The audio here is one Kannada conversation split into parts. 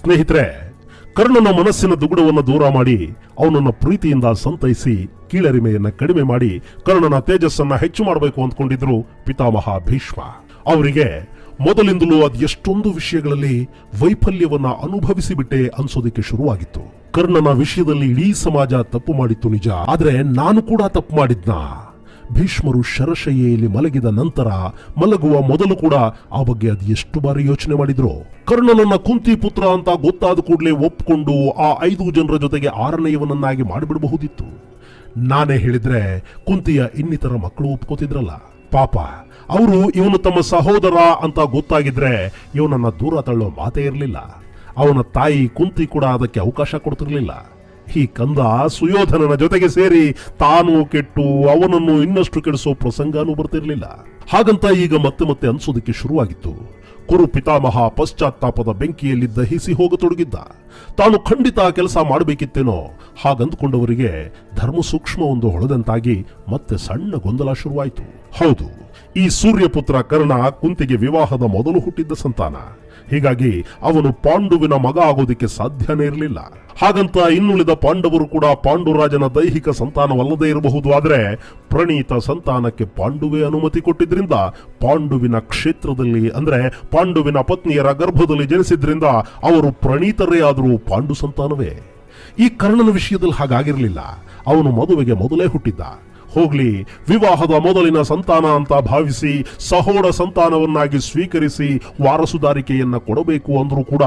ಸ್ನೇಹಿತರೆ, ಕರ್ಣನ ಮನಸ್ಸಿನ ದುಗುಡವನ್ನು ದೂರ ಮಾಡಿ ಅವನನ್ನ ಪ್ರೀತಿಯಿಂದ ಸಂತೈಸಿ ಕೀಳರಿಮೆಯನ್ನ ಕಡಿಮೆ ಮಾಡಿ ಕರ್ಣನ ತೇಜಸ್ಸನ್ನ ಹೆಚ್ಚು ಮಾಡಬೇಕು ಅಂದ್ಕೊಂಡಿದ್ರು ಪಿತಾಮಹ ಭೀಷ್ಮ. ಅವರಿಗೆ ಮೊದಲಿಂದಲೂ ಅದೆಷ್ಟೊಂದು ವಿಷಯಗಳಲ್ಲಿ ವೈಫಲ್ಯವನ್ನ ಅನುಭವಿಸಿಬಿಟ್ಟೆ ಅನ್ಸೋದಿಕ್ಕೆ ಶುರುವಾಗಿತ್ತು. ಕರ್ಣನ ವಿಷಯದಲ್ಲಿ ಇಡೀ ಸಮಾಜ ತಪ್ಪು ಮಾಡಿತ್ತು ನಿಜ, ಆದ್ರೆ ನಾನು ಕೂಡ ತಪ್ಪು ಮಾಡಿದ್ನಾ? ಭೀಷ್ಮರು ಶರಶಯ್ಯೆಯಲ್ಲಿ ಮಲಗಿದ ನಂತರ ಮಲಗುವ ಮೊದಲು ಕೂಡ ಆ ಬಗ್ಗೆ ಅದು ಎಷ್ಟು ಬಾರಿ ಯೋಚನೆ ಮಾಡಿದ್ರು. ಕರ್ಣನನ್ನ ಕುಂತಿ ಪುತ್ರ ಅಂತ ಗೊತ್ತಾದ ಕೂಡಲೇ ಒಪ್ಕೊಂಡು ಆ 5 ಜನರ ಜೊತೆಗೆ 6ನೇಯವನನ್ನಾಗಿ ಮಾಡಿಬಿಡಬಹುದಿತ್ತು. ನಾನೇ ಹೇಳಿದ್ರೆ ಕುಂತಿಯ ಇನ್ನಿತರ ಮಕ್ಕಳು ಒಪ್ಕೋತಿದ್ರಲ್ಲ. ಪಾಪ, ಅವರು ಇವನು ತಮ್ಮ ಸಹೋದರ ಅಂತ ಗೊತ್ತಾಗಿದ್ರೆ ಇವನನ್ನ ದೂರ ತಳ್ಳೋ ಮಾತೇ ಇರಲಿಲ್ಲ. ಅವನ ತಾಯಿ ಕುಂತಿ ಕೂಡ ಅದಕ್ಕೆ ಅವಕಾಶ ಕೊಡ್ತಿರ್ಲಿಲ್ಲ. ಈ ಕಂದ ಸುಯೋಧನನ ಜೊತೆಗೆ ಸೇರಿ ತಾನು ಕೆಟ್ಟು ಅವನನ್ನು ಇನ್ನಷ್ಟು ಕೆಡಿಸೋ ಪ್ರಸಂಗನೂ ಬರ್ತಿರ್ಲಿಲ್ಲ. ಹಾಗಂತ ಈಗ ಮತ್ತೆ ಮತ್ತೆ ಅನ್ಸೋದಕ್ಕೆ ಶುರುವಾಗಿತ್ತು. ಕುರು ಪಿತಾಮಹ ಪಶ್ಚಾತ್ತಾಪದ ಬೆಂಕಿಯಲ್ಲಿ ದಹಿಸಿ ಹೋಗತೊಡಗಿದ್ದ. ತಾನು ಖಂಡಿತ ಕೆಲಸ ಮಾಡಬೇಕಿತ್ತೇನೋ ಹಾಗಂದುಕೊಂಡವರಿಗೆ ಧರ್ಮ ಸೂಕ್ಷ್ಮ ಒಂದು ಹೊಳೆದಂತಾಗಿ ಮತ್ತೆ ಸಣ್ಣ ಗೊಂದಲ ಶುರುವಾಯಿತು. ಹೌದು, ಈ ಸೂರ್ಯಪುತ್ರ ಕರ್ಣ ಕುಂತಿಗೆ ವಿವಾಹದ ಮೊದಲು ಹುಟ್ಟಿದ್ದ ಸಂತಾನ. ಹೀಗಾಗಿ ಅವನು ಪಾಂಡುವಿನ ಮಗ ಆಗೋದಿಕ್ಕೆ ಸಾಧ್ಯನೇ ಇರಲಿಲ್ಲ. ಹಾಗಂತ ಇನ್ನುಳಿದ ಪಾಂಡವರು ಕೂಡ ಪಾಂಡುರಾಜನ ದೈಹಿಕ ಸಂತಾನವಲ್ಲದೇ ಇರಬಹುದು. ಆದರೆ ಪ್ರಣೀತ ಸಂತಾನಕ್ಕೆ ಪಾಂಡುವೆ ಅನುಮತಿ ಕೊಟ್ಟಿದ್ರಿಂದ ಪಾಂಡುವಿನ ಕ್ಷೇತ್ರದಲ್ಲಿ ಅಂದ್ರೆ ಪಾಂಡುವಿನ ಪತ್ನಿಯರ ಗರ್ಭದಲ್ಲಿ ಜನಿಸಿದ್ರಿಂದ ಅವರು ಪ್ರಣೀತರೇ ಆದರೂ ಪಾಂಡು ಸಂತಾನವೇ. ಈ ಕರ್ಣನ ವಿಷಯದಲ್ಲಿ ಹಾಗಾಗಿರಲಿಲ್ಲ. ಅವನು ಮದುವೆಗೆ ಮೊದಲೇ ಹುಟ್ಟಿದ್ದ. ಹೋಗ್ಲಿ, ವಿವಾಹದ ಮೊದಲಿನ ಸಂತಾನ ಅಂತ ಭಾವಿಸಿ ಸಹೋಡ ಸಂತಾನವನ್ನಾಗಿ ಸ್ವೀಕರಿಸಿ ವಾರಸುದಾರಿಕೆಯನ್ನ ಕೊಡಬೇಕು ಅಂದ್ರೂ ಕೂಡ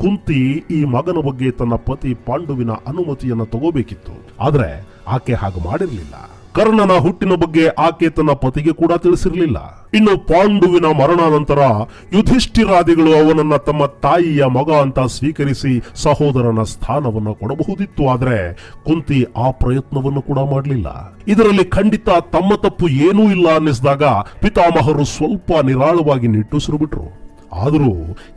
ಕುಂತಿ ಈ ಮಗನ ಬಗ್ಗೆ ತನ್ನ ಪತಿ ಪಾಂಡುವಿನ ಅನುಮತಿಯನ್ನ ತಗೋಬೇಕಿತ್ತು. ಆದ್ರೆ ಆಕೆ ಹಾಗೆ ಮಾಡಿರಲಿಲ್ಲ. ಕರ್ಣನ ಹುಟ್ಟಿನ ಬಗ್ಗೆ ಆಕೆ ತನ್ನ ಪತಿಗೆ ಕೂಡ ತಿಳಿಸಿರಲಿಲ್ಲ. ಇನ್ನು ಪಾಂಡುವಿನ ಮರಣಾನಂತರ ಯುಧಿಷ್ಠಿರಾದಿಗಳು ಅವನನ್ನ ತಮ್ಮ ತಾಯಿಯ ಮಗ ಅಂತ ಸ್ವೀಕರಿಸಿ ಸಹೋದರನ ಸ್ಥಾನವನ್ನು ಕೊಡಬಹುದಿತ್ತು. ಆದ್ರೆ ಕುಂತಿ ಆ ಪ್ರಯತ್ನವನ್ನು ಕೂಡ ಮಾಡಲಿಲ್ಲ. ಇದರಲ್ಲಿ ಖಂಡಿತ ತಮ್ಮ ತಪ್ಪು ಏನೂ ಇಲ್ಲ ಅನ್ನಿಸಿದಾಗ ಪಿತಾಮಹರು ಸ್ವಲ್ಪ ನಿರಾಳವಾಗಿ ನಿಟ್ಟುಸಿರು ಬಿಟ್ರು. ಆದರೂ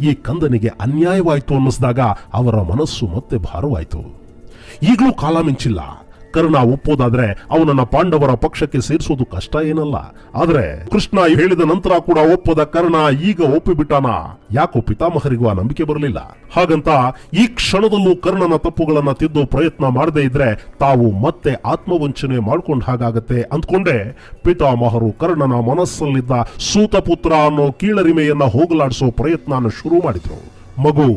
ಈ ಕಂದನಿಗೆ ಅನ್ಯಾಯವಾಯಿತು ಅನ್ನಿಸಿದಾಗ ಅವರ ಮನಸ್ಸು ಮತ್ತೆ ಭಾರವಾಯಿತು. ಈಗಲೂ ಕಾಲ ಮಿಂಚಿಲ್ಲ. ಕರ್ಣ ಒಪ್ಪೋದಾದ್ರೆ ಅವನನ್ನ ಪಾಂಡವರ ಪಕ್ಷಕ್ಕೆ ಸೇರಿಸೋದು ಕಷ್ಟ ಏನಲ್ಲ. ಆದ್ರೆ ಕೃಷ್ಣ ಹೇಳಿದ ನಂತರ ಕೂಡ ಒಪ್ಪದ ಕರ್ಣ ಈಗ ಒಪ್ಪಿಬಿಟ್ಟಾನ. ಯಾಕೋ ಪಿತಾಮಹರಿಗೂ ಆ ನಂಬಿಕೆ ಬರಲಿಲ್ಲ. ಹಾಗಂತ ಈ ಕ್ಷಣದಲ್ಲೂ ಕರ್ಣನ ತಪ್ಪುಗಳನ್ನ ತಿದ್ದೋ ಪ್ರಯತ್ನ ಮಾಡದೇ ಇದ್ರೆ ತಾವು ಮತ್ತೆ ಆತ್ಮವಂಚನೆ ಮಾಡ್ಕೊಂಡ್ ಹಾಗಾಗತ್ತೆ ಅಂದ್ಕೊಂಡೆ ಪಿತಾಮಹರು ಕರ್ಣನ ಮನಸ್ಸಲ್ಲಿದ್ದ ಸೂತಪುತ್ರ ಅನ್ನೋ ಕೀಳರಿಮೆಯನ್ನ ಹೋಗಲಾಡಿಸೋ ಪ್ರಯತ್ನ ಶುರು ಮಾಡಿದ್ರು. ಮಗು,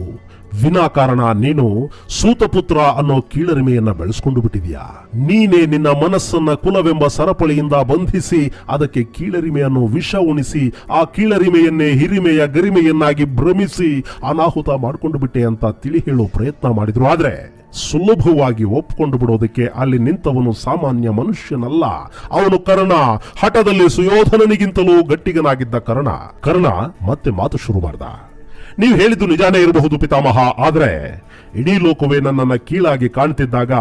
ವಿನಾಕಾರಣ ನೀನು ಸೂತಪುತ್ರ ಅನ್ನೋ ಕೀಳರಿಮೆಯನ್ನ ಬೆಳೆಸ್ಕೊಂಡು ಬಿಟ್ಟಿದ್ಯಾ. ನೀನೇ ನಿನ್ನ ಮನಸ್ಸನ್ನ ಕುಲವೆಂಬ ಸರಪಳಿಯಿಂದ ಬಂಧಿಸಿ ಅದಕ್ಕೆ ಕೀಳರಿಮೆಯನ್ನು ವಿಷ ಉಣಿಸಿ ಆ ಕೀಳರಿಮೆಯನ್ನೇ ಹಿರಿಮೆಯ ಗರಿಮೆಯನ್ನಾಗಿ ಭ್ರಮಿಸಿ ಅನಾಹುತ ಮಾಡ್ಕೊಂಡು ಬಿಟ್ಟೆ ಅಂತ ತಿಳಿ ಹೇಳೋ ಪ್ರಯತ್ನ ಮಾಡಿದ್ರು. ಆದ್ರೆ ಸುಲಭವಾಗಿ ಒಪ್ಕೊಂಡು ಬಿಡೋದಕ್ಕೆ ಅಲ್ಲಿ ನಿಂತವನು ಸಾಮಾನ್ಯ ಮನುಷ್ಯನಲ್ಲ. ಅವನು ಕರ್ಣ, ಹಠದಲ್ಲಿ ಸುಯೋಧನನಿಗಿಂತಲೂ ಗಟ್ಟಿಗನಾಗಿದ್ದ ಕರ್ಣ ಮತ್ತೆ ಮಾತು ಶುರು ಮಾಡ್ದ. ನೀವು ಹೇಳಿದ್ದು ನಿಜಾನೇ ಇರಬಹುದು ಪಿತಾಮಹ, ಆದ್ರೆ ಇಡೀ ಲೋಕವೇ ನನ್ನನ್ನ ಕೀಳಾಗಿ ಕಾಣ್ತಿದ್ದಾಗ,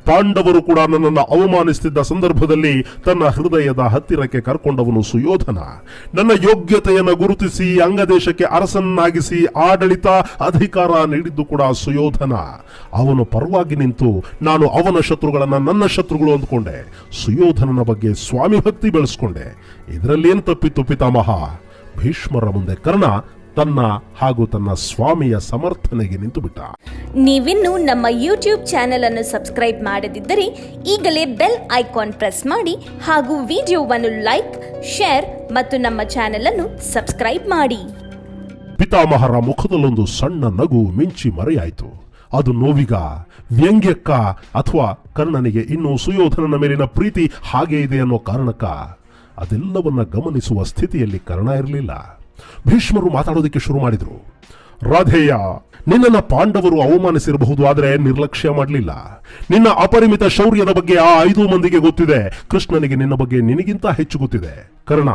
ಪಾಂಡವರು ಕೂಡ ನನ್ನನ್ನು ಅವಮಾನಿಸುತ್ತಿದ್ದ ಸಂದರ್ಭದಲ್ಲಿ ತನ್ನ ಹೃದಯದ ಹತ್ತಿರಕ್ಕೆ ಕರ್ಕೊಂಡವನು ಸುಯೋಧನ. ನನ್ನ ಯೋಗ್ಯತೆಯನ್ನು ಗುರುತಿಸಿ ಅಂಗದೇಶಕ್ಕೆ ಅರಸನ್ನಾಗಿಸಿ ಆಡಳಿತ ಅಧಿಕಾರ ನೀಡಿದ್ದು ಕೂಡ ಸುಯೋಧನ. ಅವನು ಪರವಾಗಿ ನಿಂತು ನಾನು ಅವನ ಶತ್ರುಗಳನ್ನ ನನ್ನ ಶತ್ರುಗಳು ಅಂದ್ಕೊಂಡೆ. ಸುಯೋಧನನ ಬಗ್ಗೆ ಸ್ವಾಮಿ ಭಕ್ತಿ ಬೆಳೆಸ್ಕೊಂಡೆ. ಇದರಲ್ಲೇನು ತಪ್ಪಿತ್ತು ಪಿತಾಮಹ? ಭೀಷ್ಮರ ಮುಂದೆ ಕರ್ಣ ತನ್ನ ಹಾಗೂ ತನ್ನ ಸ್ವಾಮಿಯ ಸಮರ್ಥನೆಗೆ ನಿಂತು ಬಿಟ್ಟ. ನೀವಿನ್ನು ನಮ್ಮ ಯೂಟ್ಯೂಬ್ ಚಾನೆಲ್ ಅನ್ನು ಸಬ್ಸ್ಕ್ರೈಬ್ ಮಾಡದಿದ್ದರೆ ಈಗಲೇ ಬೆಲ್ ಐಕಾನ್ ಪ್ರೆಸ್ ಮಾಡಿ ಹಾಗೂ ವಿಡಿಯೋವನ್ನು ಲೈಕ್, ಶೇರ್ ಮತ್ತು ನಮ್ಮ ಚಾನೆಲ್ ಅನ್ನು ಸಬ್ಸ್ಕ್ರೈಬ್ ಮಾಡಿ. ಪಿತಾಮಹರ ಮುಖದಲ್ಲೊಂದು ಸಣ್ಣ ನಗು ಮಿಂಚಿ ಮರೆಯಾಯಿತು. ಅದು ನೋವಿಗ, ವ್ಯಂಗ್ಯಕ್ಕ ಅಥವಾ ಕರ್ಣನಿಗೆ ಇನ್ನೂ ಸುಯೋಧನನ ಮೇಲಿನ ಪ್ರೀತಿ ಹಾಗೆ ಇದೆ ಅನ್ನೋ ಕಾರಣಕ್ಕ? ಅದೆಲ್ಲವನ್ನ ಗಮನಿಸುವ ಸ್ಥಿತಿಯಲ್ಲಿ ಕರ್ಣ ಇರಲಿಲ್ಲ. ಭೀಷ್ಮರು ಮಾತಾಡೋದಕ್ಕೆ ಶುರು ಮಾಡಿದ್ರು. ರಾಧೇಯ, ನಿನ್ನನ್ನ ಪಾಂಡವರು ಅವಮಾನಿಸಿರಬಹುದು, ಆದರೆ ನಿರ್ಲಕ್ಷ್ಯ ಮಾಡಲಿಲ್ಲ. ನಿನ್ನ ಅಪರಿಮಿತ ಶೌರ್ಯದ ಬಗ್ಗೆ ಆ 5 ಮಂದಿಗೆ ಗೊತ್ತಿದೆ. ಕೃಷ್ಣನಿಗೆ ನಿನ್ನ ಬಗ್ಗೆ ನಿನಗಿಂತ ಹೆಚ್ಚು ಗೊತ್ತಿದೆ. ಕರ್ಣ,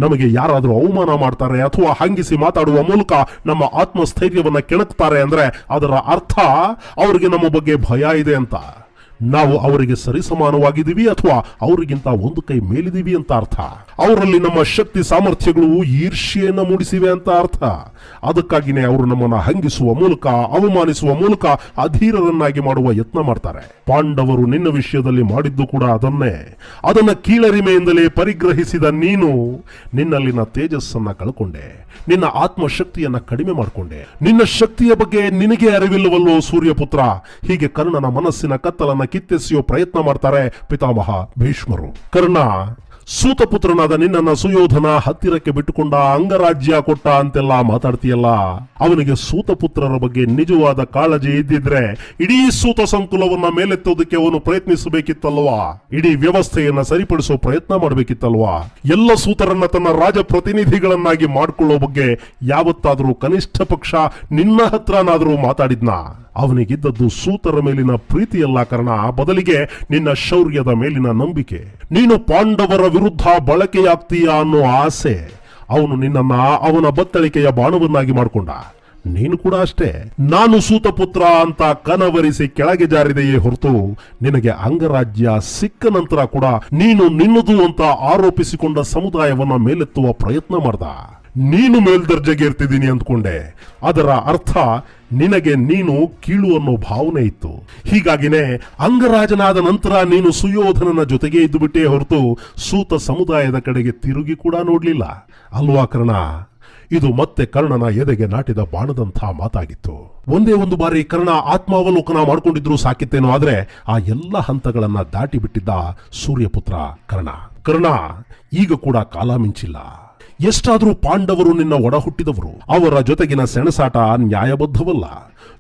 ನಮಗೆ ಯಾರಾದರೂ ಅವಮಾನ ಮಾಡ್ತಾರೆ ಅಥವಾ ಹಂಗಿಸಿ ಮಾತಾಡುವ ಮೂಲಕ ನಮ್ಮ ಆತ್ಮಸ್ಥೈರ್ಯವನ್ನ ಕೆಣಕ್ತಾರೆ ಅಂದ್ರೆ ಅದರ ಅರ್ಥ ಅವರಿಗೆ ನಮ್ಮ ಬಗ್ಗೆ ಭಯ ಇದೆ ಅಂತ. ನಾವು ಅವರಿಗೆ ಸರಿಸಮಾನವಾಗಿದ್ದೀವಿ ಅಥವಾ ಅವರಿಗಿಂತ ಒಂದು ಕೈ ಮೇಲಿದ್ದೀವಿ ಅಂತ ಅರ್ಥ. ಅವರಲ್ಲಿ ನಮ್ಮ ಶಕ್ತಿ ಸಾಮರ್ಥ್ಯಗಳು ಈರ್ಷ್ಯೆಯನ್ನ ಮೂಡಿಸಿವೆ ಅಂತ ಅರ್ಥ. ಅದಕ್ಕಾಗಿನೇ ಅವರು ನಮ್ಮನ್ನ ಹಂಗಿಸುವ ಮೂಲಕ, ಅವಮಾನಿಸುವ ಮೂಲಕ ಅಧೀರರನ್ನಾಗಿ ಮಾಡುವ ಯತ್ನ ಮಾಡ್ತಾರೆ. ಪಾಂಡವರು ನಿನ್ನ ವಿಷಯದಲ್ಲಿ ಮಾಡಿದ್ದು ಕೂಡ ಅದನ್ನೇ. ಅದನ್ನ ಕೀಳರಿಮೆಯಿಂದಲೇ ಪರಿಗ್ರಹಿಸಿದ ನೀನು ನಿನ್ನಲ್ಲಿನ ತೇಜಸ್ಸನ್ನ ಕಳ್ಕೊಂಡೆ, ನಿನ್ನ ಆತ್ಮಶಕ್ತಿಯನ್ನ ಕಡಿಮೆ ಮಾಡಿಕೊಂಡೆ. ನಿನ್ನ ಶಕ್ತಿಯ ಬಗ್ಗೆ ನಿನಗೆ ಅರಿವಿಲ್ಲವಲ್ಲೋ ಸೂರ್ಯಪುತ್ರ. ಹೀಗೆ ಕರ್ಣನ ಮನಸ್ಸಿನ ಕತ್ತಲನ್ನ ಕಿತ್ತೆಸೆಯೋ ಪ್ರಯತ್ನ ಮಾಡ್ತಾರೆ ಪಿತಾಮಹ ಭೀಷ್ಮರು. ಕರ್ಣ, ಸೂತಪುತ್ರನಾದ ನಿನ್ನನ್ನ ಸುಯೋಧನ ಹತ್ತಿರಕ್ಕೆ ಬಿಟ್ಟುಕೊಂಡ, ಅಂಗರಾಜ್ಯ ಕೊಟ್ಟ ಅಂತೆಲ್ಲ ಮಾತಾಡ್ತೀಯಲ್ಲ. ಅವನಿಗೆ ಸೂತಪುತ್ರರ ಬಗ್ಗೆ ನಿಜವಾದ ಕಾಳಜಿ ಇದ್ದಿದ್ರೆ ಇಡೀ ಸೂತ ಸಂಕುಲವನ್ನ ಮೇಲೆತ್ತೋದಕ್ಕೆ ಅವನು ಪ್ರಯತ್ನಿಸಬೇಕಿತ್ತಲ್ವಾ? ಇಡೀ ವ್ಯವಸ್ಥೆಯನ್ನ ಸರಿಪಡಿಸೋ ಪ್ರಯತ್ನ ಮಾಡಬೇಕಿತ್ತಲ್ವಾ? ಎಲ್ಲ ಸೂತರನ್ನ ತನ್ನ ರಾಜಪ್ರತಿನಿಧಿಗಳನ್ನಾಗಿ ಮಾಡ್ಕೊಳ್ಳೋ ಬಗ್ಗೆ ಯಾವತ್ತಾದ್ರೂ ಕನಿಷ್ಠ ಪಕ್ಷ ನಿನ್ನ ಹತ್ರನಾದ್ರೂ ಮಾತಾಡಿದ್ನ? ಅವನಿಗಿದ್ದದ್ದು ಸೂತರ ಮೇಲಿನ ಪ್ರೀತಿಯಲ್ಲ ಕರ್ಣ, ಬದಲಿಗೆ ನಿನ್ನ ಶೌರ್ಯದ ಮೇಲಿನ ನಂಬಿಕೆ. ನೀನು ಪಾಂಡವರ ವಿರುದ್ಧ ಬಳಕೆಯಾಗ್ತೀಯ ಅನ್ನೋ ಆಸೆ. ಅವನು ನಿನ್ನನ್ನ ಅವನ ಬತ್ತಳಿಕೆಯ ಬಾಣವನ್ನಾಗಿ ಮಾಡಿಕೊಂಡ. ನೀನು ಕೂಡ ಅಷ್ಟೇ. ನಾನು ಸೂತಪುತ್ರ ಅಂತ ಕನವರಿಸಿ ಕೆಳಗೆ ಜಾರಿದೆಯೇ ಹೊರತು ನಿನಗೆ ಅಂಗರಾಜ್ಯ ಸಿಕ್ಕ ನಂತರ ಕೂಡ ನೀನು ನಿನ್ನದು ಅಂತ ಆರೋಪಿಸಿಕೊಂಡ ಸಮುದಾಯವನ್ನ ಮೇಲೆತ್ತುವ ಪ್ರಯತ್ನ ಮಾಡ್ದ. ನೀನು ಮೇಲ್ದರ್ಜೆಗೇರ್ತಿದ್ದೀನಿ ಅಂದ್ಕೊಂಡೆ. ಅದರ ಅರ್ಥ ನಿನಗೆ ನೀನು ಕೀಳು ಅನ್ನೋ ಭಾವನೆ ಇತ್ತು. ಹೀಗಾಗಿನೇ ಅಂಗರಾಜನಾದ ನಂತರ ನೀನು ಸುಯೋಧನನ ಜೊತೆಗೆ ಇದ್ದು ಬಿಟ್ಟೇ ಹೊರತು ಸೂತ ಸಮುದಾಯದ ಕಡೆಗೆ ತಿರುಗಿ ಕೂಡ ನೋಡ್ಲಿಲ್ಲ ಅಲ್ವಾ ಕರ್ಣ? ಇದು ಮತ್ತೆ ಕರ್ಣನ ಎದೆಗೆ ನಾಟಿದ ಬಾಣದಂಥ ಮಾತಾಗಿತ್ತು. ಒಂದೇ ಒಂದು ಬಾರಿ ಕರ್ಣ ಆತ್ಮಾವಲೋಕನ ಮಾಡ್ಕೊಂಡಿದ್ರು ಸಾಕಿತ್ತೇನೋ, ಆದ್ರೆ ಆ ಎಲ್ಲ ಹಂತಗಳನ್ನ ದಾಟಿ ಬಿಟ್ಟಿದ್ದ ಸೂರ್ಯಪುತ್ರ ಕರ್ಣ. ಕರ್ಣ, ಈಗ ಕೂಡ ಕಾಲ ಮಿಂಚಿಲ್ಲ. ಎಷ್ಟಾದ್ರೂ ಪಾಂಡವರು ನಿನ್ನ ಒಡ ಹುಟ್ಟಿದವರು. ಅವರ ಜೊತೆಗಿನ ಸೆಣಸಾಟ ನ್ಯಾಯಬದ್ಧವಲ್ಲ.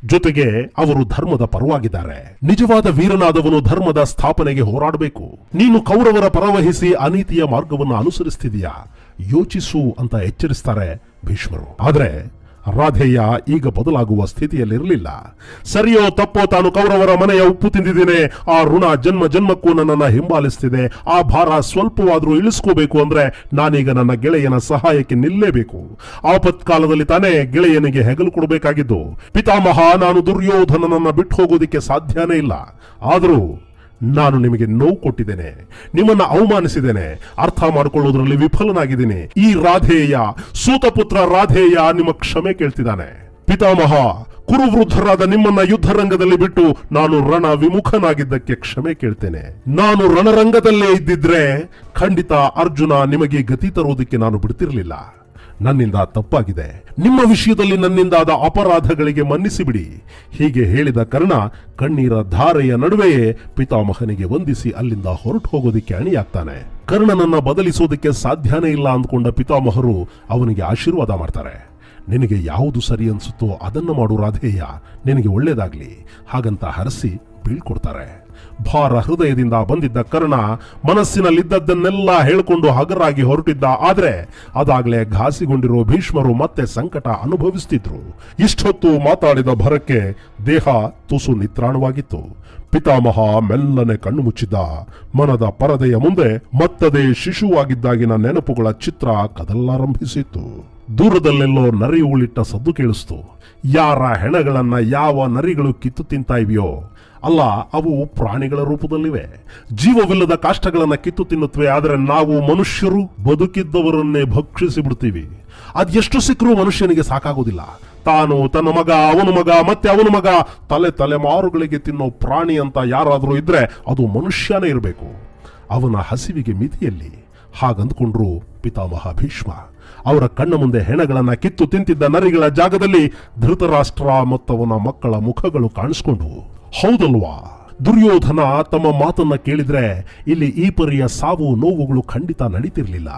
ಜೊತೆಗೆ ಅವರು ಧರ್ಮದ ಪರವಾಗಿದ್ದಾರೆ. ನಿಜವಾದ ವೀರನಾದವನು ಧರ್ಮದ ಸ್ಥಾಪನೆಗೆ ಹೋರಾಡಬೇಕು. ನೀನು ಕೌರವರ ಪರವಹಿಸಿ ಅನೀತಿಯ ಮಾರ್ಗವನ್ನು ಅನುಸರಿಸ್ತಿದೀಯಾ? ಯೋಚಿಸು ಅಂತ ಎಚ್ಚರಿಸ್ತಾರೆ ಭೀಷ್ಮರು. ಆದ್ರೆ ರಾಧೇಯ ಈಗ ಬದಲಾಗುವ ಸ್ಥಿತಿಯಲ್ಲಿರಲಿಲ್ಲ. ಸರಿಯೋ ತಪ್ಪೋ ತಾನು ಕೌರವರ ಮನೆಯ ಉಪ್ಪು ತಿಂದಿದ್ದೇನೆ, ಆ ಋಣ ಜನ್ಮ ಜನ್ಮಕ್ಕೂ ನನ್ನನ್ನ ಹಿಂಬಾಲಿಸ್ತಿದೆ. ಆ ಭಾರ ಸ್ವಲ್ಪವಾದ್ರೂ ಇಳಿಸ್ಕೋಬೇಕು ಅಂದ್ರೆ ನಾನೀಗ ನನ್ನ ಗೆಳೆಯನ ಸಹಾಯಕ್ಕೆ ನಿಲ್ಲೇಬೇಕು. ಆಪತ್ಕಾಲದಲ್ಲಿ ತಾನೇ ಗೆಳೆಯನಿಗೆ ಹೆಗಲು ಕೊಡಬೇಕಾಗಿದ್ದು. ಪಿತಾಮಹ, ನಾನು ದುರ್ಯೋಧನನನ್ನ ಬಿಟ್ಟು ಹೋಗೋದಿಕ್ಕೆ ಸಾಧ್ಯನೇ ಇಲ್ಲ. ಆದರೂ ನಾನು ನಿಮಗೆ ನೋವು ಕೊಟ್ಟಿದ್ದೇನೆ, ನಿಮ್ಮನ್ನ ಅವಮಾನಿಸಿದ್ದೇನೆ, ಅರ್ಥ ಮಾಡಿಕೊಳ್ಳೋದ್ರಲ್ಲಿ ವಿಫಲನಾಗಿದ್ದೀನಿ. ಈ ರಾಧೇಯ, ಸೂತಪುತ್ರ ರಾಧೇಯ ನಿಮ್ಮ ಕ್ಷಮೆ ಕೇಳ್ತಿದ್ದಾನೆ. ಪಿತಾಮಹ, ಕುರುವೃದ್ಧರಾದ ನಿಮ್ಮನ್ನ ಯುದ್ಧರಂಗದಲ್ಲಿ ಬಿಟ್ಟು ನಾನು ರಣ ವಿಮುಖನಾಗಿದ್ದಕ್ಕೆ ಕ್ಷಮೆ ಕೇಳ್ತೇನೆ. ನಾನು ರಣರಂಗದಲ್ಲೇ ಇದ್ದಿದ್ರೆ ಖಂಡಿತ ಅರ್ಜುನ ನಿಮಗೆ ಗತಿ ತರುವುದಕ್ಕೆ ನಾನು ಬಿಡ್ತಿರ್ಲಿಲ್ಲ. ನನ್ನಿಂದ ತಪ್ಪಾಗಿದೆ. ನಿಮ್ಮ ವಿಷಯದಲ್ಲಿ ನನ್ನಿಂದಾದ ಅಪರಾಧಗಳಿಗೆ ಮನ್ನಿಸಿ ಬಿಡಿ. ಹೀಗೆ ಹೇಳಿದ ಕರ್ಣ ಕಣ್ಣೀರ ಧಾರೆಯ ನಡುವೆಯೇ ಪಿತಾಮಹನಿಗೆ ವಂದಿಸಿ ಅಲ್ಲಿಂದ ಹೊರಟು ಹೋಗೋದಿಕ್ಕೆ ಅಣಿಯಾಗ್ತಾನೆ. ಕರ್ಣನನ್ನ ಬದಲಿಸೋದಕ್ಕೆ ಸಾಧ್ಯನೇ ಇಲ್ಲ ಅಂದ್ಕೊಂಡ ಪಿತಾಮಹರು ಅವನಿಗೆ ಆಶೀರ್ವಾದ ಮಾಡ್ತಾರೆ. ನಿನಗೆ ಯಾವುದು ಸರಿ ಅನ್ಸುತ್ತೋ ಅದನ್ನ ಮಾಡು ರಾಧೇಯ, ನಿನಗೆ ಒಳ್ಳೇದಾಗ್ಲಿ ಹಾಗಂತ ಹರಸಿ ಬೀಳ್ಕೊಡ್ತಾರೆ. ಭಾರ ಹೃದಯದಿಂದ ಬಂದಿದ್ದ ಕರ್ಣ ಮನಸ್ಸಿನಲ್ಲಿದ್ದದ್ದನ್ನೆಲ್ಲ ಹೇಳ್ಕೊಂಡು ಹಗರಾಗಿ ಹೊರಟಿದ್ದ. ಆದ್ರೆ ಅದಾಗ್ಲೇ ಘಾಸಿಗೊಂಡಿರೋ ಭೀಷ್ಮರು ಮತ್ತೆ ಸಂಕಟ ಅನುಭವಿಸ್ತಿದ್ರು. ಇಷ್ಟೊತ್ತು ಮಾತಾಡಿದ ಭರಕ್ಕೆ ದೇಹ ತುಸು ನಿತ್ರಾಣವಾಗಿತ್ತು. ಪಿತಾಮಹ ಮೆಲ್ಲನೆ ಕಣ್ಣು ಮುಚ್ಚಿದ್ದ. ಮನದ ಪರದೆಯ ಮುಂದೆ ಮತ್ತದೇ ಶಿಶುವಾಗಿದ್ದಾಗಿನ ನೆನಪುಗಳ ಚಿತ್ರ ಕದಲಾರಂಭಿಸಿತ್ತು. ದೂರದಲ್ಲೆಲ್ಲೋ ನರಿ ಉಳಿಟ್ಟ ಸದ್ದು ಕೇಳಿಸ್ತು. ಯಾರ ಹೆಣಗಳನ್ನ ಯಾವ ನರಿಗಳು ಕಿತ್ತು ತಿಂತಾ ಇವೆಯೋ, ಅಲ್ಲ, ಅವು ಪ್ರಾಣಿಗಳ ರೂಪದಲ್ಲಿವೆ. ಜೀವವಿಲ್ಲದ ಕಾಷ್ಟಗಳನ್ನ ಕಿತ್ತು ತಿನ್ನುತ್ತವೆ. ಆದರೆ ನಾವು ಮನುಷ್ಯರು ಬದುಕಿದ್ದವರನ್ನೇ ಭಕ್ಷಿಸಿ ಬಿಡ್ತೀವಿ. ಅದೆಷ್ಟು ಸಿಕ್ಕರೂ ಮನುಷ್ಯನಿಗೆ ಸಾಕಾಗೋದಿಲ್ಲ. ತಾನು, ತನ್ನ ಮಗ, ಅವನ ಮಗ, ಮತ್ತೆ ಅವನ ಮಗ, ತಲೆಮಾರುಗಳಿಗೆ ತಿನ್ನೋ ಪ್ರಾಣಿ ಅಂತ ಯಾರಾದರೂ ಇದ್ರೆ ಅದು ಮನುಷ್ಯನೇ ಇರಬೇಕು. ಅವನ ಹಸಿವಿಗೆ ಮಿತಿಯಲ್ಲಿ. ಹಾಗಂದ್ಕೊಂಡ್ರು ಪಿತಾಮಹ ಭೀಷ್ಮ. ಅವರ ಕಣ್ಣ ಮುಂದೆ ಹೆಣಗಳನ್ನ ಕಿತ್ತು ತಿಂತಿದ್ದ ನರಿಗಳ ಜಾಗದಲ್ಲಿ ಧೃತರಾಷ್ಟ್ರ ಮತ್ತವನ ಮಕ್ಕಳ ಮುಖಗಳು ಕಾಣಿಸ್ಕೊಂಡ್ವು. ಹೌದಲ್ವಾ? ದುರ್ಯೋಧನ ತಮ್ಮ ಮಾತನ್ನ ಕೇಳಿದ್ರೆ ಇಲ್ಲಿ ಈ ಪರಿಯ ಸಾವು ನೋವುಗಳು ಖಂಡಿತ ನಡೀತಿರ್ಲಿಲ್ಲ.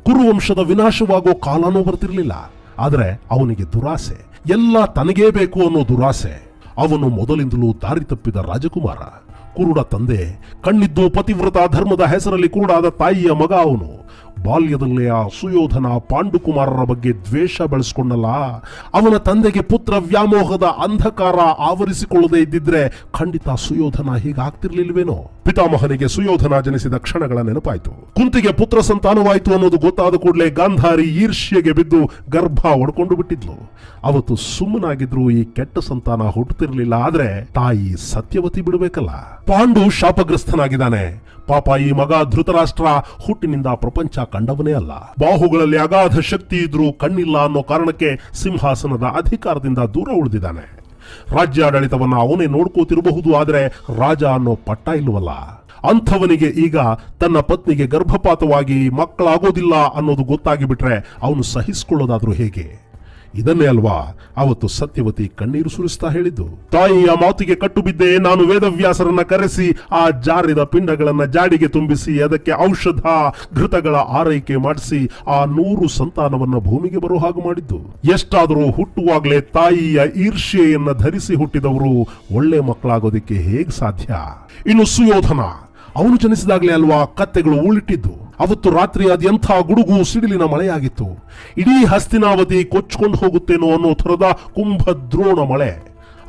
ಕುರುವಂಶದ ವಿನಾಶವಾಗೋ ಕಾಲನೂ ಬರ್ತಿರ್ಲಿಲ್ಲ. ಆದ್ರೆ ಅವನಿಗೆ ದುರಾಸೆ, ಎಲ್ಲ ತನಗೇ ಬೇಕು ಅನ್ನೋ ದುರಾಸೆ. ಅವನು ಮೊದಲಿಂದಲೂ ದಾರಿ ತಪ್ಪಿದ ರಾಜಕುಮಾರ, ಕುರುಡ ತಂದೆ, ಕಣ್ಣಿದ್ದು ಪತಿವ್ರತ ಧರ್ಮದ ಹೆಸರಲ್ಲಿ ಕುರುಡಾದ ತಾಯಿಯ ಮಗ ಅವನು. ಬಾಲ್ಯದಲ್ಲೇ ಆ ಸುಯೋಧನ ಪಾಂಡುಕುಮಾರರ ಬಗ್ಗೆ ದ್ವೇಷ ಬೆಳೆಸ್ಕೊಂಡಲ್ಲ. ಅವನ ತಂದೆಗೆ ಪುತ್ರ ವ್ಯಾಮೋಹದ ಅಂಧಕಾರ ಆವರಿಸಿಕೊಳ್ಳದೆ ಇದ್ದಿದ್ರೆ ಖಂಡಿತ ಸುಯೋಧನ ಹೀಗಾಗ್ತಿರ್ಲಿಲ್ವೇನೋ. ಪಿತಾಮಹನಿಗೆ ಸುಯೋಧನ ಜನಿಸಿದ ಕ್ಷಣಗಳ ನೆನಪಾಯ್ತು. ಕುಂತಿಗೆ ಪುತ್ರ ಸಂತಾನವಾಯಿತು ಅನ್ನೋದು ಗೊತ್ತಾದ ಕೂಡಲೇ ಗಾಂಧಾರಿ ಈರ್ಷ್ಯೆಗೆ ಬಿದ್ದು ಗರ್ಭ ಒಡ್ಕೊಂಡು ಬಿಟ್ಟಿದ್ಲು. ಅವತ್ತು ಸುಮ್ಮನಾಗಿದ್ರು ಈ ಕೆಟ್ಟ ಸಂತಾನ ಹುಟ್ಟುತ್ತಿರ್ಲಿಲ್ಲ. ಆದ್ರೆ ತಾಯಿ ಸತ್ಯವತಿ ಬಿಡಬೇಕಲ್ಲ. ಪಾಂಡು ಶಾಪಗ್ರಸ್ತನಾಗಿದ್ದಾನೆ. ಪಾಪ ಈ ಮಗ ಧೃತರಾಷ್ಟ್ರ ಹುಟ್ಟಿನಿಂದ ಪ್ರಪಂಚ ಕಂಡವನೇ ಅಲ್ಲ. ಬಾಹುಗಳಲ್ಲಿ ಅಗಾಧ ಶಕ್ತಿ ಇದ್ರೂ ಕಣ್ಣಿಲ್ಲ ಅನ್ನೋ ಕಾರಣಕ್ಕೆ ಸಿಂಹಾಸನದ ಅಧಿಕಾರದಿಂದ ದೂರ ಉಳಿದಿದ್ದಾನೆ. ರಾಜ್ಯಾಡಳಿತವನ್ನ ಅವನೇ ನೋಡ್ಕೋತಿರಬಹುದು, ಆದರೆ ರಾಜ ಅನ್ನೋ ಪಟ್ಟ ಇಲ್ವಲ್ಲ. ಅಂಥವನಿಗೆ ಈಗ ತನ್ನ ಪತ್ನಿಗೆ ಗರ್ಭಪಾತವಾಗಿ ಮಕ್ಕಳಾಗೋದಿಲ್ಲ ಅನ್ನೋದು ಗೊತ್ತಾಗಿ ಬಿಟ್ರೆ ಅವನು ಸಹಿಸಿಕೊಳ್ಳೋದಾದ್ರೂ ಹೇಗೆ? ಇದನ್ನೇ ಅಲ್ವಾ ಅವತ್ತು ಸತ್ಯವತಿ ಕಣ್ಣೀರು ಸುರಿಸ್ತಾ ಹೇಳಿದ್ದು. ತಾಯಿಯ ಮಾತಿಗೆ ಕಟ್ಟು ಬಿದ್ದೆ ನಾನು ವೇದವ್ಯಾಸರನ್ನ ಕರೆಸಿ ಆ ಜಾರಿದ ಪಿಂಡಗಳನ್ನ ಜಾಡಿಗೆ ತುಂಬಿಸಿ ಅದಕ್ಕೆ ಔಷಧ ಘೃತಗಳ ಆರೈಕೆ ಮಾಡಿಸಿ ಆ 100 ಸಂತಾನವನ್ನ ಭೂಮಿಗೆ ಬರೋ ಹಾಗೆ ಮಾಡಿದ್ದು. ಎಷ್ಟಾದರೂ ಹುಟ್ಟುವಾಗ್ಲೇ ತಾಯಿಯ ಈರ್ಷ್ಯೆಯನ್ನ ಧರಿಸಿ ಹುಟ್ಟಿದವರು ಒಳ್ಳೆ ಮಕ್ಕಳಾಗೋದಿಕ್ಕೆ ಹೇಗ್ ಸಾಧ್ಯ? ಇನ್ನು ಸುಯೋಧನ, ಅವನು ಜನಿಸಿದಾಗ್ಲೇ ಅಲ್ವಾ ಕತ್ತೆಗಳು ಉಳಿಟ್ಟಿದ್ದು. ಅವತ್ತು ರಾತ್ರಿ ಅದೆಂಥ ಗುಡುಗು ಸಿಡಿಲಿನ ಮಳೆಯಾಗಿತ್ತು. ಇಡೀ ಹಸ್ತಿನಾವತಿ ಕೊಚ್ಕೊಂಡು ಹೋಗುತ್ತೇನೋ ಅನ್ನೋ ಥರದ ಕುಂಭದ್ರೋಣ ಮಳೆ.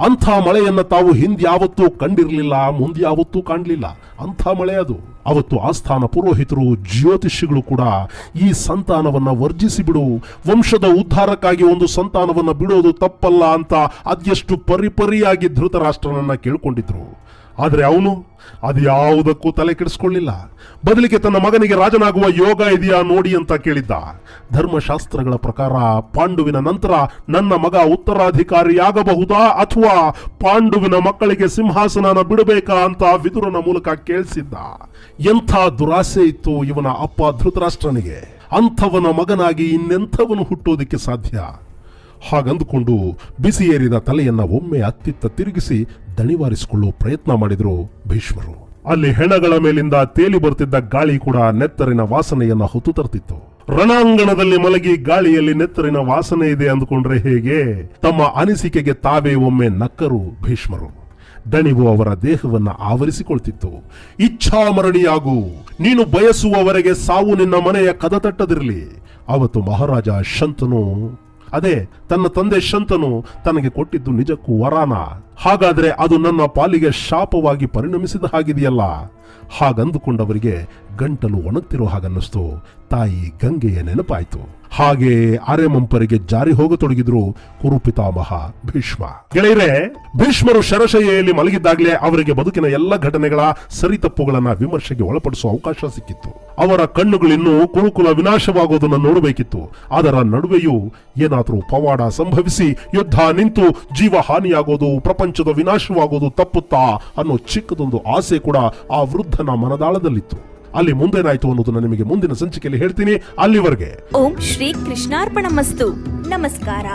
ಅಂಥ ಮಳೆಯನ್ನ ತಾವು ಹಿಂದ್ಯಾವತ್ತೂ ಕಂಡಿರಲಿಲ್ಲ, ಮುಂದ್ಯಾವತ್ತೂ ಕಾಣಲಿಲ್ಲ. ಅಂಥ ಮಳೆ ಅದು. ಅವತ್ತು ಆಸ್ಥಾನ ಪುರೋಹಿತರು, ಜ್ಯೋತಿಷಿಗಳು ಕೂಡ ಈ ಸಂತಾನವನ್ನ ವರ್ಜಿಸಿ ಬಿಡು, ವಂಶದ ಉದ್ಧಾರಕ್ಕಾಗಿ ಒಂದು ಸಂತಾನವನ್ನ ಬಿಡೋದು ತಪ್ಪಲ್ಲ ಅಂತ ಅದೆಷ್ಟು ಪರಿಪರಿಯಾಗಿ ಧೃತರಾಷ್ಟ್ರನನ್ನ ಕೇಳ್ಕೊಂಡಿದ್ರು. ಆದ್ರೆ ಅವನು ಅದ್ಯಾವುದಕ್ಕೂ ತಲೆ ಕೆಡಿಸ್ಕೊಳ್ಳಿಲ್ಲ. ಬದಲಿಗೆ ತನ್ನ ಮಗನಿಗೆ ರಾಜನಾಗುವ ಯೋಗ ಇದೆಯಾ ನೋಡಿ ಅಂತ ಕೇಳಿದ್ದ. ಧರ್ಮಶಾಸ್ತ್ರಗಳ ಪ್ರಕಾರ ಪಾಂಡುವಿನ ನಂತರ ನನ್ನ ಮಗ ಉತ್ತರಾಧಿಕಾರಿಯಾಗಬಹುದಾ ಅಥವಾ ಪಾಂಡುವಿನ ಮಕ್ಕಳಿಗೆ ಸಿಂಹಾಸನ ಬಿಡಬೇಕಾ ಅಂತ ವಿದುರನ ಮೂಲಕ ಕೇಳಿಸಿದ್ದ. ಎಂಥ ದುರಾಸೆ ಇತ್ತು ಇವನ ಅಪ್ಪ ಧೃತರಾಷ್ಟ್ರನಿಗೆ. ಅಂಥವನ ಮಗನಾಗಿ ಇನ್ನೆಂಥವನು ಹುಟ್ಟೋದಿಕ್ಕೆ ಸಾಧ್ಯ? ಹಾಗಂದುಕೊಂಡು ಬಿಸಿ ಏರಿದ ತಲೆಯನ್ನ ಒಮ್ಮೆ ಅತ್ತಿತ್ತ ತಿರುಗಿಸಿ ದಣಿವಾರಿಸಿಕೊಳ್ಳುವ ಪ್ರಯತ್ನ ಮಾಡಿದ್ರು ಭೀಷ್ಮರು. ಅಲ್ಲಿ ಹೆಣಗಳ ಮೇಲಿಂದ ತೇಲಿ ಬರ್ತಿದ್ದ ಗಾಳಿ ಕೂಡ ನೆತ್ತರಿನ ವಾಸನೆಯನ್ನ ಹೊತ್ತು ತರ್ತಿತ್ತು. ರಣಾಂಗಣದಲ್ಲಿ ಮಲಗಿ ಗಾಳಿಯಲ್ಲಿ ನೆತ್ತರಿನ ವಾಸನೆ ಇದೆ ಅಂದುಕೊಂಡ್ರೆ ಹೇಗೆ? ತಮ್ಮ ಅನಿಸಿಕೆಗೆ ತಾವೇ ಒಮ್ಮೆ ನಕ್ಕರು ಭೀಷ್ಮರು. ದಣಿವು ಅವರ ದೇಹವನ್ನ ಆವರಿಸಿಕೊಳ್ತಿತ್ತು. ಇಚ್ಛಾಮರಣಿಯಾಗು, ನೀನು ಬಯಸುವವರೆಗೆ ಸಾವು ನಿನ್ನ ಮನೆಯ ಕದ ತಟ್ಟದಿರಲಿ. ಅವತ್ತು ಮಹಾರಾಜ ಶಂತನು, ಅದೇ ತನ್ನ ತಂದೆ ಶಂತನು ತನಗೆ ಕೊಟ್ಟಿದ್ದು ನಿಜಕ್ಕೂ ವರಾನ? ಹಾಗಾದ್ರೆ ಅದು ನನ್ನ ಪಾಲಿಗೆ ಶಾಪವಾಗಿ ಪರಿಣಮಿಸಿದ ಹಾಗಿದೆಯಲ್ಲ. ಹಾಗಂದುಕೊಂಡವರಿಗೆ ಗಂಟಲು ಒಣಗ್ತಿರೋ ಹಾಗನ್ನಿಸ್ತು. ತಾಯಿ ಗಂಗೆಯ ನೆನಪಾಯ್ತು. ಹಾಗೆ ಅರೆಮಂಪರಿಗೆ ಜಾರಿ ಹೋಗತೊಡಗಿದ್ರು ಕುರುಪಿತಾಮಹ ಭೀಷ್ಮ. ಗೆಳೆಯರೆ, ಭೀಷ್ಮರು ಶರಶಯ್ಯಲ್ಲಿ ಮಲಗಿದ್ದಾಗಲೇ ಅವರಿಗೆ ಬದುಕಿನ ಎಲ್ಲ ಘಟನೆಗಳ ಸರಿತಪ್ಪುಗಳನ್ನ ವಿಮರ್ಶೆಗೆ ಒಳಪಡಿಸುವ ಅವಕಾಶ ಸಿಕ್ಕಿತ್ತು. ಅವರ ಕಣ್ಣುಗಳಿನ್ನೂ ಕುರುಕುಲ ವಿನಾಶವಾಗೋದನ್ನು ನೋಡಬೇಕಿತ್ತು. ಅದರ ನಡುವೆಯೂ ಏನಾದರೂ ಪವಾಡ ಸಂಭವಿಸಿ ಯುದ್ಧ ನಿಂತು ಜೀವ ಹಾನಿಯಾಗೋದು, ಪ್ರಪಂಚದ ವಿನಾಶವಾಗೋದು ತಪ್ಪುತ್ತಾ ಅನ್ನೋ ಚಿಕ್ಕದೊಂದು ಆಸೆ ಕೂಡ ಆ ವೃದ್ಧನ ಮನದಾಳದಲ್ಲಿತ್ತು. ಅಲ್ಲಿ ಮುಂದೇನಾಯ್ತು ಅನ್ನೋದನ್ನ ನಿಮಗೆ ಮುಂದಿನ ಸಂಚಿಕೆಯಲ್ಲಿ ಹೇಳ್ತೀನಿ. ಅಲ್ಲಿವರೆಗೆ ಓಂ ಶ್ರೀ ಕೃಷ್ಣಾರ್ಪಣಮಸ್ತು. ನಮಸ್ಕಾರ.